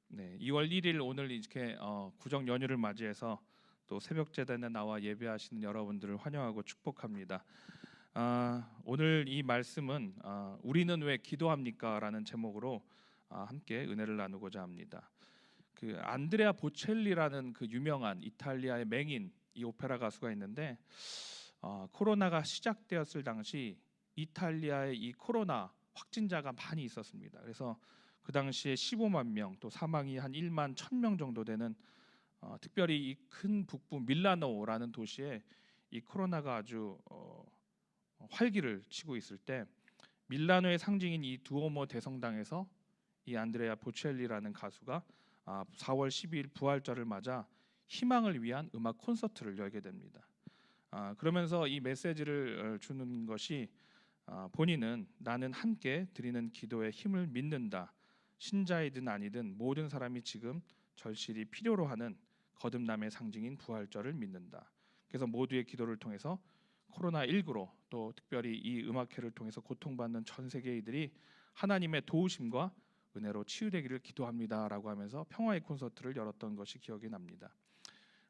네, 2월 1일 오늘 이렇게 구정 연휴를 맞이해서 또 새벽 제단에 나와 예배하시는 여러분들을 환영하고 축복합니다. 오늘 이 말씀은 우리는 왜 기도합니까라는 제목으로 함께 은혜를 나누고자 합니다. 그 안드레아 보첼리라는 그 유명한 이탈리아의 맹인 이 오페라 가수가 있는데 코로나가 시작되었을 당시 이탈리아에 이 코로나 확진자가 많이 있었습니다. 그래서 그 당시에 15만 명, 또 사망이 한 1만 1,000명 정도 되는 특별히 이 큰 북부 밀라노라는 도시에 이 코로나가 아주 활기를 치고 있을 때 밀라노의 상징인 이 두오모 대성당에서 이 안드레아 보첼리라는 가수가 4월 12일 부활절을 맞아 희망을 위한 음악 콘서트를 열게 됩니다. 그러면서 이 메시지를 주는 것이 본인은 나는 함께 드리는 기도의 힘을 믿는다. 신자이든 아니든 모든 사람이 지금 절실히 필요로 하는 거듭남의 상징인 부활절을 믿는다. 그래서 모두의 기도를 통해서 코로나19로 또 특별히 이 음악회를 통해서 고통받는 전 세계인들이 하나님의 도우심과 은혜로 치유되기를 기도합니다라고 하면서 평화의 콘서트를 열었던 것이 기억이 납니다.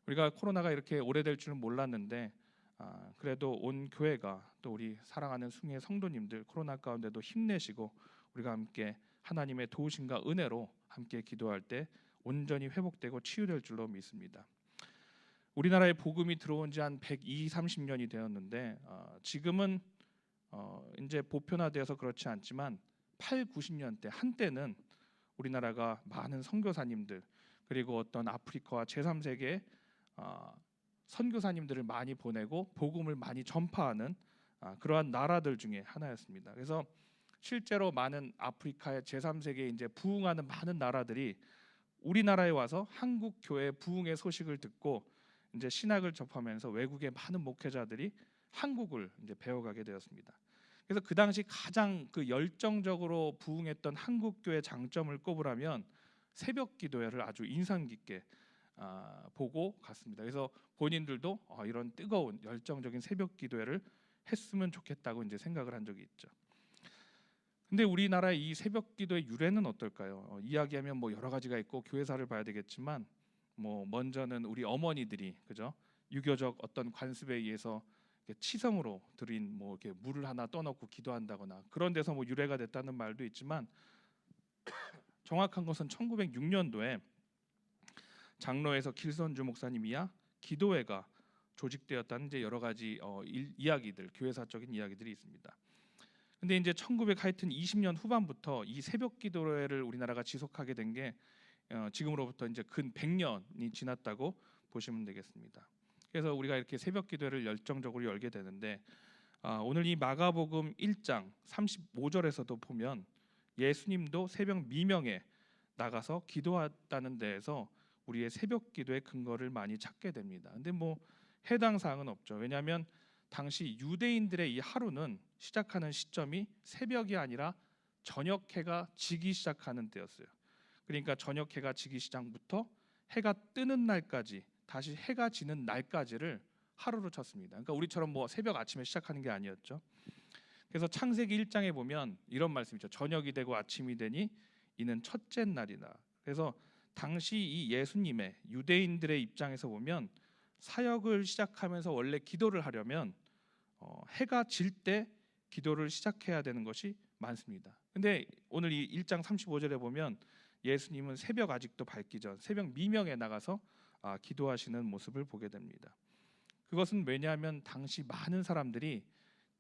우리가 코로나가 이렇게 오래될 줄은 몰랐는데 그래도 온 교회가 또 우리 사랑하는 숭의 성도님들 코로나 가운데도 힘내시고 우리가 함께 하나님의 도우심과 은혜로 함께 기도할 때 온전히 회복되고 치유될 줄로 믿습니다. 우리나라에 복음이 들어온 지 한 120, 30년이 되었는데 지금은 이제 보편화되어서 그렇지 않지만 8, 90년대 한때는 우리나라가 많은 선교사님들 그리고 어떤 아프리카와 제3세계 선교사님들을 많이 보내고 복음을 많이 전파하는 그러한 나라들 중에 하나였습니다. 그래서 실제로 많은 아프리카의 제3세계에 이제 부흥하는 많은 나라들이 우리나라에 와서 한국 교회 부흥의 소식을 듣고 이제 신학을 접하면서 외국의 많은 목회자들이 한국을 이제 배워가게 되었습니다. 그래서 그 당시 가장 그 열정적으로 부흥했던 한국 교회 장점을 꼽으라면 새벽 기도회를 아주 인상 깊게 보고 갔습니다. 그래서 본인들도 이런 뜨거운 열정적인 새벽 기도회를 했으면 좋겠다고 이제 생각을 한 적이 있죠. 근데 우리나라의 이 새벽 기도의 유래는 어떨까요? 이야기하면 뭐 여러 가지가 있고 교회사를 봐야 되겠지만 뭐 먼저는 우리 어머니들이 그죠? 유교적 어떤 관습에 의해서 치성으로 드린 뭐 이렇게 물을 하나 떠놓고 기도한다거나 그런 데서 뭐 유래가 됐다는 말도 있지만 정확한 것은 1906년도에 장로에서 길선주 목사님이야 기도회가 조직되었다는 이제 여러 가지 이야기들, 교회사적인 이야기들이 있습니다. 근데 이제 1920년 후반부터 이 새벽 기도회를 우리나라가 지속하게 된 게 지금으로부터 이제 근 100년이 지났다고 보시면 되겠습니다. 그래서 우리가 이렇게 새벽 기도회를 열정적으로 열게 되는데 오늘 이 마가복음 1장 35절에서도 보면 예수님도 새벽 미명에 나가서 기도했다는 데에서 우리의 새벽 기도의 근거를 많이 찾게 됩니다. 근데 뭐 해당 사항은 없죠. 왜냐하면 당시 유대인들의 이 하루는 시작하는 시점이 새벽이 아니라 저녁 해가 지기 시작하는 때였어요. 그러니까 저녁 해가 지기 시작부터 해가 뜨는 날까지 다시 해가 지는 날까지를 하루로 쳤습니다. 그러니까 우리처럼 뭐 새벽 아침에 시작하는 게 아니었죠. 그래서 창세기 1장에 보면 이런 말씀이죠. 저녁이 되고 아침이 되니 이는 첫째 날이다. 그래서 당시 이 예수님의 유대인들의 입장에서 보면 사역을 시작하면서 원래 기도를 하려면 해가 질 때 기도를 시작해야 되는 것이 많습니다. 근데 오늘 이 1장 35절에 보면 예수님은 새벽 아직도 밝기 전 새벽 미명에 나가서 기도하시는 모습을 보게 됩니다. 그것은 왜냐하면 당시 많은 사람들이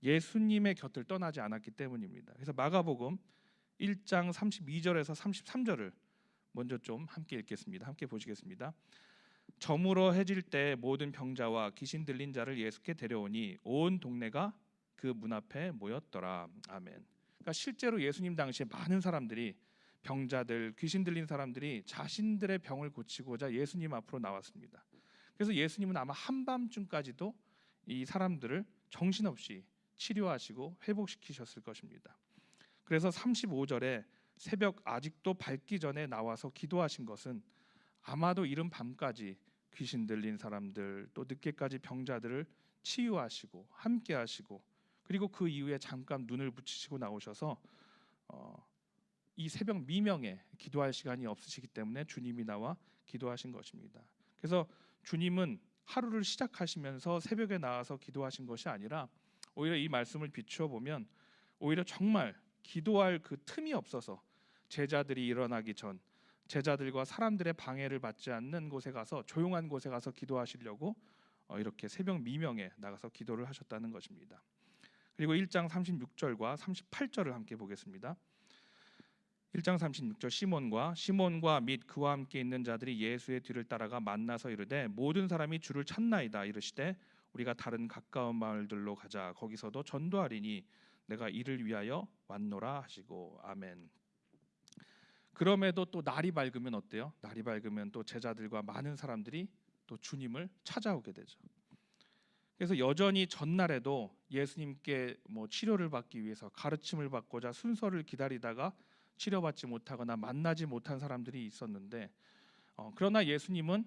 예수님의 곁을 떠나지 않았기 때문입니다. 그래서 마가복음 1장 32절에서 33절을 먼저 좀 함께 읽겠습니다. 함께 보시겠습니다. 저물어 해질 때 모든 병자와 귀신 들린 자를 예수께 데려오니 온 동네가 그 문 앞에 모였더라. 아멘. 그러니까 실제로 예수님 당시에 많은 사람들이 병자들, 귀신 들린 사람들이 자신들의 병을 고치고자 예수님 앞으로 나왔습니다. 그래서 예수님은 아마 한밤중까지도 이 사람들을 정신없이 치료하시고 회복시키셨을 것입니다. 그래서 35절에 새벽 아직도 밝기 전에 나와서 기도하신 것은 아마도 이른 밤까지 귀신 들린 사람들 또 늦게까지 병자들을 치유하시고 함께하시고 그리고 그 이후에 잠깐 눈을 붙이시고 나오셔서 이 새벽 미명에 기도할 시간이 없으시기 때문에 주님이 나와 기도하신 것입니다. 그래서 주님은 하루를 시작하시면서 새벽에 나와서 기도하신 것이 아니라 오히려 이 말씀을 비추어 보면 오히려 정말 기도할 그 틈이 없어서 제자들이 일어나기 전 제자들과 사람들의 방해를 받지 않는 곳에 가서 조용한 곳에 가서 기도하시려고 이렇게 새벽 미명에 나가서 기도를 하셨다는 것입니다. 그리고 1장 36절과 38절을 함께 보겠습니다. 1장 36절 시몬과 및 그와 함께 있는 자들이 예수의 뒤를 따라가 만나서 이르되 모든 사람이 주를 찾나이다. 이르시되 우리가 다른 가까운 마을들로 가자. 거기서도 전도하리니 내가 이를 위하여 왔노라 하시고. 아멘. 그럼에도 또 날이 밝으면 어때요? 날이 밝으면 또 제자들과 많은 사람들이 또 주님을 찾아오게 되죠. 그래서 여전히 전날에도 예수님께 치료를 받기 위해서 가르침을 받고자 순서를 기다리다가 치료받지 못하거나 만나지 못한 사람들이 있었는데 그러나 예수님은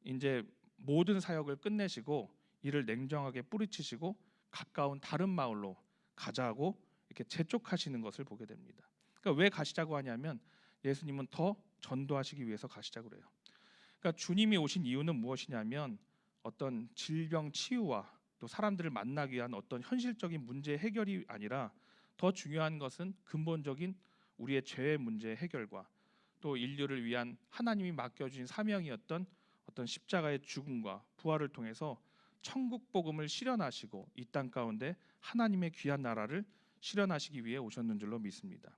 이제 모든 사역을 끝내시고 이를 냉정하게 뿌리치시고 가까운 다른 마을로 가자고 이렇게 재촉하시는 것을 보게 됩니다. 그러니까 왜 가시자고 하냐면 예수님은 더 전도하시기 위해서 가시자고 그래요. 그러니까 주님이 오신 이유는 무엇이냐면 어떤 질병 치유와 또 사람들을 만나기 위한 어떤 현실적인 문제 해결이 아니라 더 중요한 것은 근본적인 우리의 죄의 문제 해결과 또 인류를 위한 하나님이 맡겨주신 사명이었던 어떤 십자가의 죽음과 부활을 통해서 천국 복음을 실현하시고 이 땅 가운데 하나님의 귀한 나라를 실현하시기 위해 오셨는 줄로 믿습니다.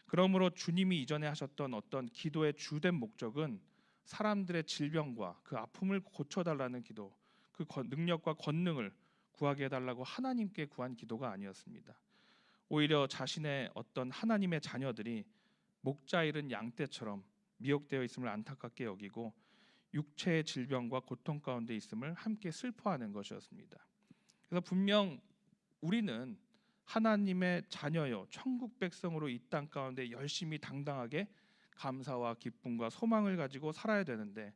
그러므로 주님이 이전에 하셨던 어떤 기도의 주된 목적은 사람들의 질병과 그 아픔을 고쳐달라는 기도, 그 능력과 권능을 구하게 해달라고 하나님께 구한 기도가 아니었습니다. 오히려 자신의 어떤 하나님의 자녀들이 목자 잃은 양떼처럼 미혹되어 있음을 안타깝게 여기고 육체의 질병과 고통 가운데 있음을 함께 슬퍼하는 것이었습니다. 그래서 분명 우리는 하나님의 자녀요 천국 백성으로 이 땅 가운데 열심히 당당하게 감사와 기쁨과 소망을 가지고 살아야 되는데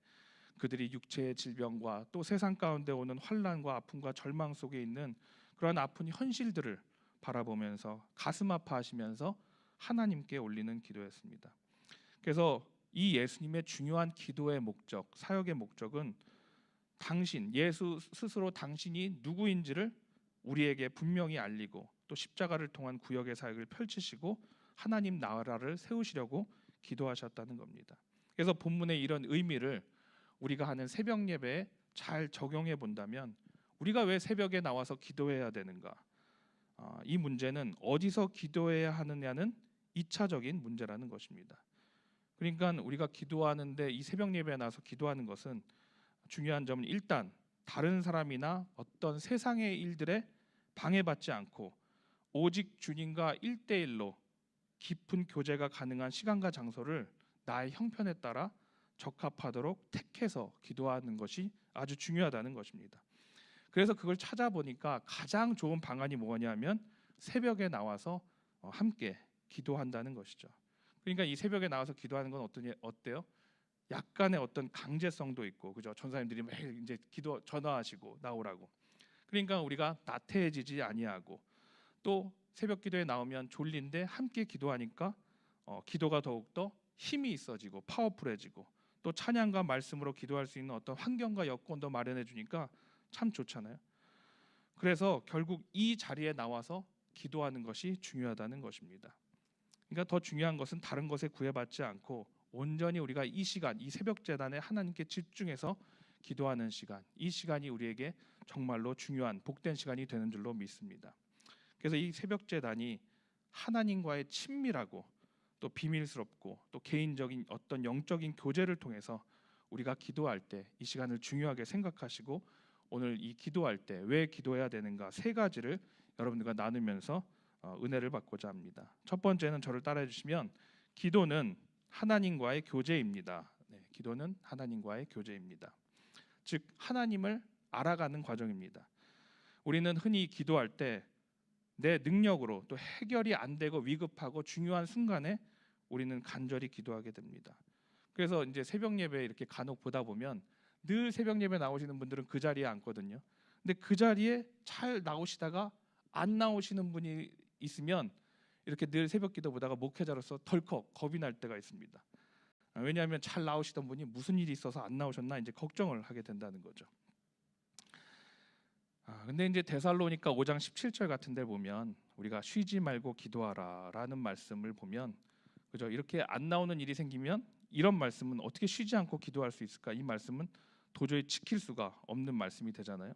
그들이 육체의 질병과 또 세상 가운데 오는 환난과 아픔과 절망 속에 있는 그러한 아픈 현실들을 바라보면서 가슴 아파하시면서 하나님께 올리는 기도였습니다. 그래서 이 예수님의 중요한 기도의 목적, 사역의 목적은 예수 스스로 당신이 누구인지를 우리에게 분명히 알리고 또 십자가를 통한 구역의 사역을 펼치시고 하나님 나라를 세우시려고 기도하셨다는 겁니다. 그래서 본문의 이런 의미를 우리가 하는 새벽 예배에 잘 적용해 본다면 우리가 왜 새벽에 나와서 기도해야 되는가? 이 문제는 어디서 기도해야 하느냐는 2차적인 문제라는 것입니다. 그러니까 우리가 기도하는데 이 새벽 예배에 나와서 기도하는 것은 중요한 점은 일단 다른 사람이나 어떤 세상의 일들에 방해받지 않고 오직 주님과 1대1로 깊은 교제가 가능한 시간과 장소를 나의 형편에 따라 적합하도록 택해서 기도하는 것이 아주 중요하다는 것입니다. 그래서 그걸 찾아보니까 가장 좋은 방안이 뭐냐면 새벽에 나와서 함께 기도한다는 것이죠. 그러니까 이 새벽에 나와서 기도하는 건 어때요? 약간의 어떤 강제성도 있고, 그죠? 전사님들이 매일 이제 기도 전화하시고 나오라고. 그러니까 우리가 나태해지지 아니하고 또 새벽 기도에 나오면 졸린데 함께 기도하니까 기도가 더욱더 힘이 있어지고 파워풀해지고 또 찬양과 말씀으로 기도할 수 있는 어떤 환경과 여건도 마련해 주니까 참 좋잖아요. 그래서 결국 이 자리에 나와서 기도하는 것이 중요하다는 것입니다. 그러니까 더 중요한 것은 다른 것에 구애받지 않고 온전히 우리가 이 시간, 이 새벽 제단에 하나님께 집중해서 기도하는 시간, 이 시간이 우리에게 정말로 중요한 복된 시간이 되는 줄로 믿습니다. 그래서 이 새벽 제단이 하나님과의 친밀하고 또 비밀스럽고 또 개인적인 어떤 영적인 교제를 통해서 우리가 기도할 때 이 시간을 중요하게 생각하시고 오늘 이 기도할 때 왜 기도해야 되는가 3가지를 여러분들과 나누면서 은혜를 받고자 합니다. 첫 번째는 저를 따라해 주시면 기도는 하나님과의 교제입니다. 기도는 하나님과의 교제입니다. 즉 하나님을 알아가는 과정입니다. 우리는 흔히 기도할 때 내 능력으로 또 해결이 안 되고 위급하고 중요한 순간에 우리는 간절히 기도하게 됩니다. 그래서 이제 새벽 예배 이렇게 간혹 보다 보면 늘 새벽 예배 나오시는 분들은 그 자리에 앉거든요. 근데 그 자리에 잘 나오시다가 안 나오시는 분이 있으면 이렇게 늘 새벽기도 보다가 목회자로서 덜컥 겁이 날 때가 있습니다. 왜냐하면 잘 나오시던 분이 무슨 일이 있어서 안 나오셨나 이제 걱정을 하게 된다는 거죠. 근데 이제 데살로니가 5장 17절 같은 데 보면 우리가 쉬지 말고 기도하라라는 말씀을 보면 그죠? 이렇게 안 나오는 일이 생기면 이런 말씀은 어떻게 쉬지 않고 기도할 수 있을까? 이 말씀은 도저히 지킬 수가 없는 말씀이 되잖아요.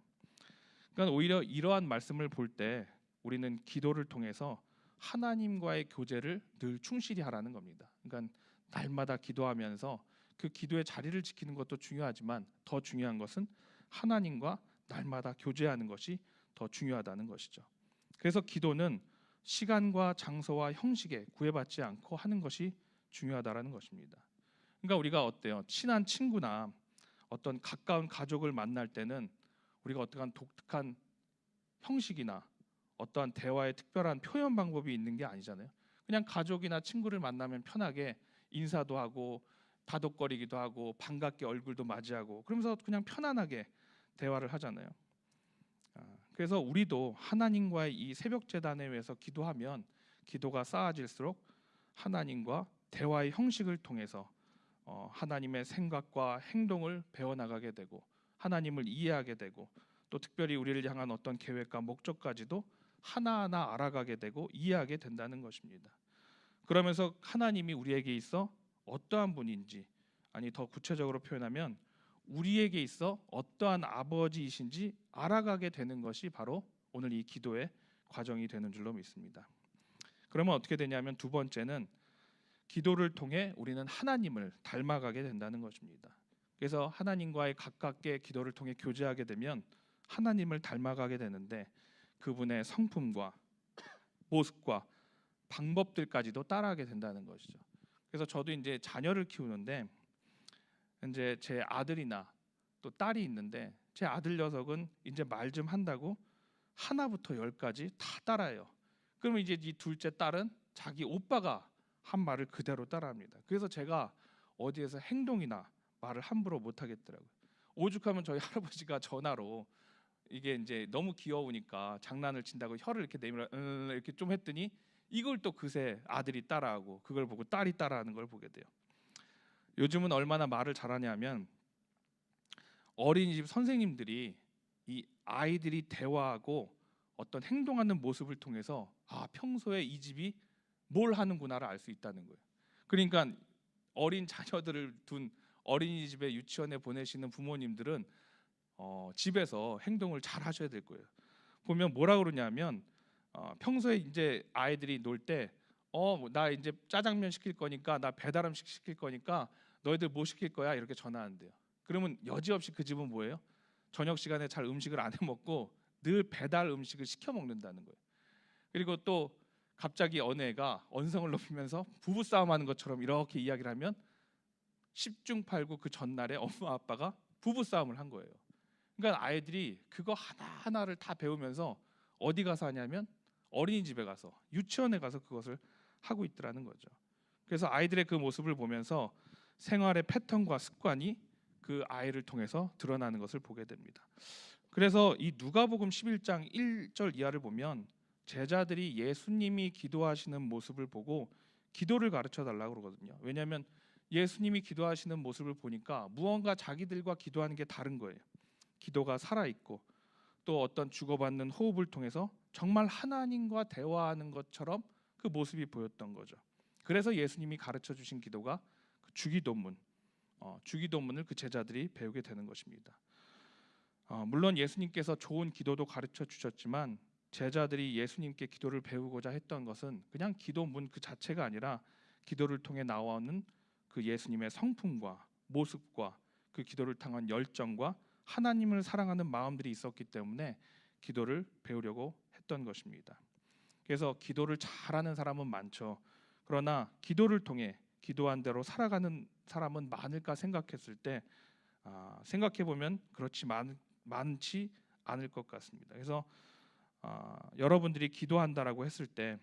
그러니까 오히려 이러한 말씀을 볼 때 우리는 기도를 통해서 하나님과의 교제를 늘 충실히 하라는 겁니다. 그러니까 날마다 기도하면서 그 기도의 자리를 지키는 것도 중요하지만 더 중요한 것은 하나님과 날마다 교제하는 것이 더 중요하다는 것이죠. 그래서 기도는 시간과 장소와 형식에 구애받지 않고 하는 것이 중요하다라는 것입니다. 그러니까 우리가 어때요? 친한 친구나 어떤 가까운 가족을 만날 때는 우리가 어떠한 독특한 형식이나 어떠한 대화의 특별한 표현 방법이 있는 게 아니잖아요. 그냥 가족이나 친구를 만나면 편하게 인사도 하고 다독거리기도 하고 반갑게 얼굴도 맞이하고 그러면서 그냥 편안하게 대화를 하잖아요. 그래서 우리도 하나님과의 이 새벽 제단에 의해서 기도하면 기도가 쌓아질수록 하나님과 대화의 형식을 통해서 하나님의 생각과 행동을 배워나가게 되고 하나님을 이해하게 되고 또 특별히 우리를 향한 어떤 계획과 목적까지도 하나하나 알아가게 되고 이해하게 된다는 것입니다. 그러면서 하나님이 우리에게 있어 어떠한 분인지, 아니 더 구체적으로 표현하면 우리에게 있어 어떠한 아버지이신지 알아가게 되는 것이 바로 오늘 이 기도의 과정이 되는 줄로 믿습니다. 그러면 어떻게 되냐면 두 번째는 기도를 통해 우리는 하나님을 닮아가게 된다는 것입니다. 그래서 하나님과의 가깝게 기도를 통해 교제하게 되면 하나님을 닮아가게 되는데 그분의 성품과 모습과 방법들까지도 따라하게 된다는 것이죠. 그래서 저도 이제 자녀를 키우는데 이제 제 아들이나 또 딸이 있는데 제 아들 녀석은 이제 말 좀 한다고 하나부터 열까지 다 따라해요. 그러면 이제 이 둘째 딸은 자기 오빠가 한 말을 그대로 따라합니다. 그래서 제가 어디에서 행동이나 말을 함부로 못 하겠더라고요. 오죽하면 저희 할아버지가 전화로 이게 이제 너무 귀여우니까 장난을 친다고 혀를 이렇게 내밀어 이렇게 좀 했더니 이걸 또 그새 아들이 따라하고 그걸 보고 딸이 따라하는 걸 보게 돼요. 요즘은 얼마나 말을 잘하냐면 어린이집 선생님들이 이 아이들이 대화하고 어떤 행동하는 모습을 통해서 평소에 이 집이 뭘 하는구나를 알 수 있다는 거예요. 그러니까 어린 자녀들을 둔 어린이집에 유치원에 보내시는 부모님들은 집에서 행동을 잘 하셔야 될 거예요. 보면 뭐라 그러냐면 평소에 이제 아이들이 놀 때 나 이제 짜장면 시킬 거니까 나 배달 음식 시킬 거니까 너희들 뭐 시킬 거야 이렇게 전화한대요. 그러면 여지없이 그 집은 뭐예요? 저녁 시간에 잘 음식을 안 해 먹고 늘 배달 음식을 시켜 먹는다는 거예요. 그리고 또 갑자기 어느 애가 언성을 높이면서 부부 싸움하는 것처럼 이렇게 이야기를 하면 10중 8구 그 전날에 엄마 아빠가 부부 싸움을 한 거예요. 그러니까 아이들이 그거 하나하나를 다 배우면서 어디 가서 하냐면 어린이집에 가서 유치원에 가서 그것을 하고 있더라는 거죠. 그래서 아이들의 그 모습을 보면서 생활의 패턴과 습관이 그 아이를 통해서 드러나는 것을 보게 됩니다. 그래서 이 누가복음 11장 1절 이하를 보면 제자들이 예수님이 기도하시는 모습을 보고 기도를 가르쳐 달라고 그러거든요. 왜냐하면 예수님이 기도하시는 모습을 보니까 무언가 자기들과 기도하는 게 다른 거예요. 기도가 살아있고 또 어떤 주고받는 호흡을 통해서 정말 하나님과 대화하는 것처럼 그 모습이 보였던 거죠. 그래서 예수님이 가르쳐 주신 기도가 그 주기도문을 그 제자들이 배우게 되는 것입니다. 물론 예수님께서 좋은 기도도 가르쳐 주셨지만 제자들이 예수님께 기도를 배우고자 했던 것은 그냥 기도문 그 자체가 아니라 기도를 통해 나오는 그 예수님의 성품과 모습과 그 기도를 향한 열정과 하나님을 사랑하는 마음들이 있었기 때문에 기도를 배우려고 했던 것입니다. 그래서 기도를 잘하는 사람은 많죠. 그러나 기도를 통해 기도한 대로 살아가는 사람은 많을까 생각했을 때 생각해 보면 그렇지 많지 않을 것 같습니다. 그래서 여러분들이 기도한다라고 했을 때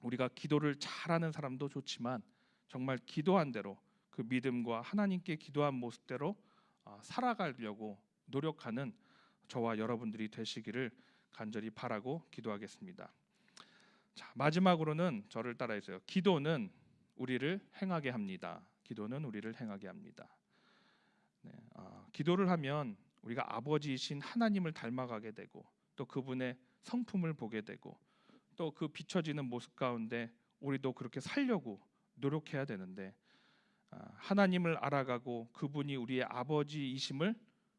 우리가 기도를 잘하는 사람도 좋지만 정말 기도한 대로 그 믿음과 하나님께 기도한 모습대로 살아가려고 노력하는 저와 여러분들이 되시기를 간절히 바라고 기도하겠습니다. 자, 마지막으로는 저를 따라해주세요. 기도는 우리를 행하게 합니다. 기도는 우리를 행하게 합니다. 네, 기도를 하면 우리가 아버지이신 하나님을 닮아가게 되고 또 그분의 성품을 보게 되고 또 그 비춰지는 모습 가운데 우리도 그렇게 살려고 노력해야 되는데 하나님을 알아가고 그분이 우리의 아버지이심을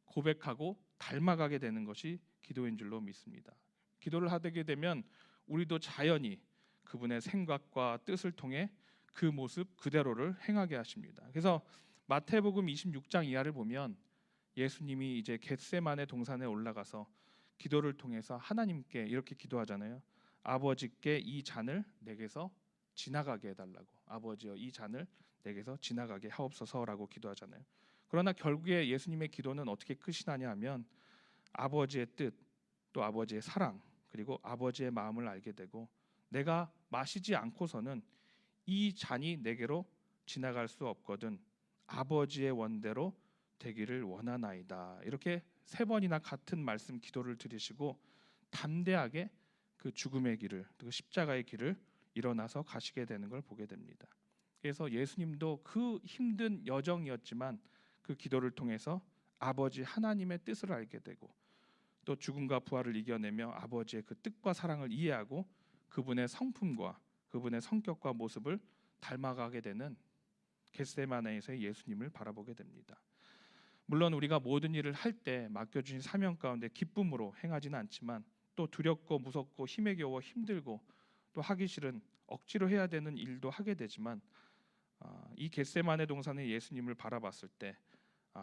고백하고 닮아가게 되는 것이 기도인 줄로 믿습니다. 기도를 하게 되면 우리도 자연히 그분의 생각과 뜻을 통해 그 모습 그대로를 행하게 하십니다. 그래서 마태복음 26장 이하를 보면 예수님이 이제 겟세마네 동산에 올라가서 기도를 통해서 하나님께 이렇게 기도하잖아요. 아버지께 이 잔을 내게서 지나가게 해달라고. 아버지여 이 잔을 내게서 지나가게 하옵소서라고 기도하잖아요. 그러나 결국에 예수님의 기도는 어떻게 끝이 나냐 하면 아버지의 뜻, 또 아버지의 사랑, 그리고 아버지의 마음을 알게 되고 내가 마시지 않고서는 이 잔이 내게로 지나갈 수 없거든 아버지의 원대로 되기를 원하나이다. 이렇게 3번이나 같은 말씀 기도를 드리시고 담대하게 그 죽음의 길을, 그 십자가의 길을 일어나서 가시게 되는 걸 보게 됩니다. 그래서 예수님도 그 힘든 여정이었지만 그 기도를 통해서 아버지 하나님의 뜻을 알게 되고 또 죽음과 부활을 이겨내며 아버지의 그 뜻과 사랑을 이해하고 그분의 성품과 그분의 성격과 모습을 닮아가게 되는 겟세마네에서의 예수님을 바라보게 됩니다. 물론 우리가 모든 일을 할 때 맡겨주신 사명 가운데 기쁨으로 행하지는 않지만 또 두렵고 무섭고 힘에 겨워 힘들고 또 하기 싫은 억지로 해야 되는 일도 하게 되지만 이 겟세마네 동산의 예수님을 바라봤을 때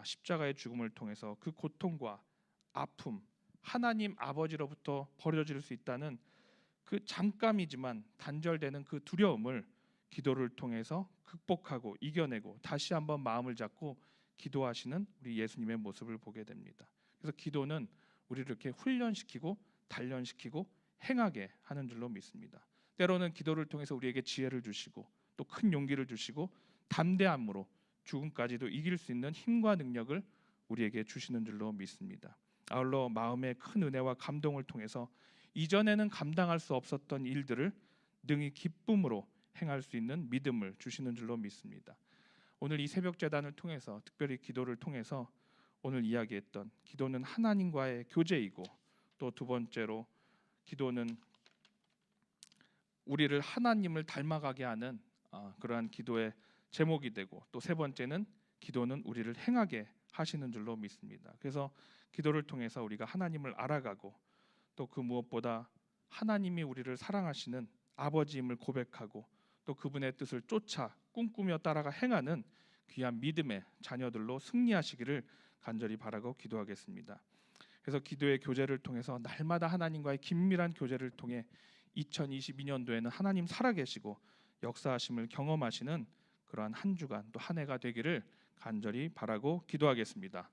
십자가의 죽음을 통해서 그 고통과 아픔, 하나님 아버지로부터 버려질 수 있다는 그 잠깐이지만 단절되는 그 두려움을 기도를 통해서 극복하고 이겨내고 다시 한번 마음을 잡고 기도하시는 우리 예수님의 모습을 보게 됩니다. 그래서 기도는 우리를 이렇게 훈련시키고 단련시키고 행하게 하는 줄로 믿습니다. 때로는 기도를 통해서 우리에게 지혜를 주시고 또 큰 용기를 주시고 담대함으로 죽음까지도 이길 수 있는 힘과 능력을 우리에게 주시는 줄로 믿습니다. 아울러 마음의 큰 은혜와 감동을 통해서 이전에는 감당할 수 없었던 일들을 능히 기쁨으로 행할 수 있는 믿음을 주시는 줄로 믿습니다. 오늘 이 새벽 제단을 통해서 특별히 기도를 통해서 오늘 이야기했던 기도는 하나님과의 교제이고 또 두 번째로 기도는 우리를 하나님을 닮아가게 하는 그러한 기도의 제목이 되고 또 세 번째는 기도는 우리를 행하게 하시는 줄로 믿습니다. 그래서 기도를 통해서 우리가 하나님을 알아가고 또 그 무엇보다 하나님이 우리를 사랑하시는 아버지임을 고백하고 또 그분의 뜻을 쫓아 꿈꾸며 따라가 행하는 귀한 믿음의 자녀들로 승리하시기를 간절히 바라고 기도하겠습니다. 그래서 기도의 교제를 통해서 날마다 하나님과의 긴밀한 교제를 통해 2022년도에는 하나님 살아계시고 역사하심을 경험하시는 그러한 한 주간 또 한 해가 되기를 간절히 바라고 기도하겠습니다.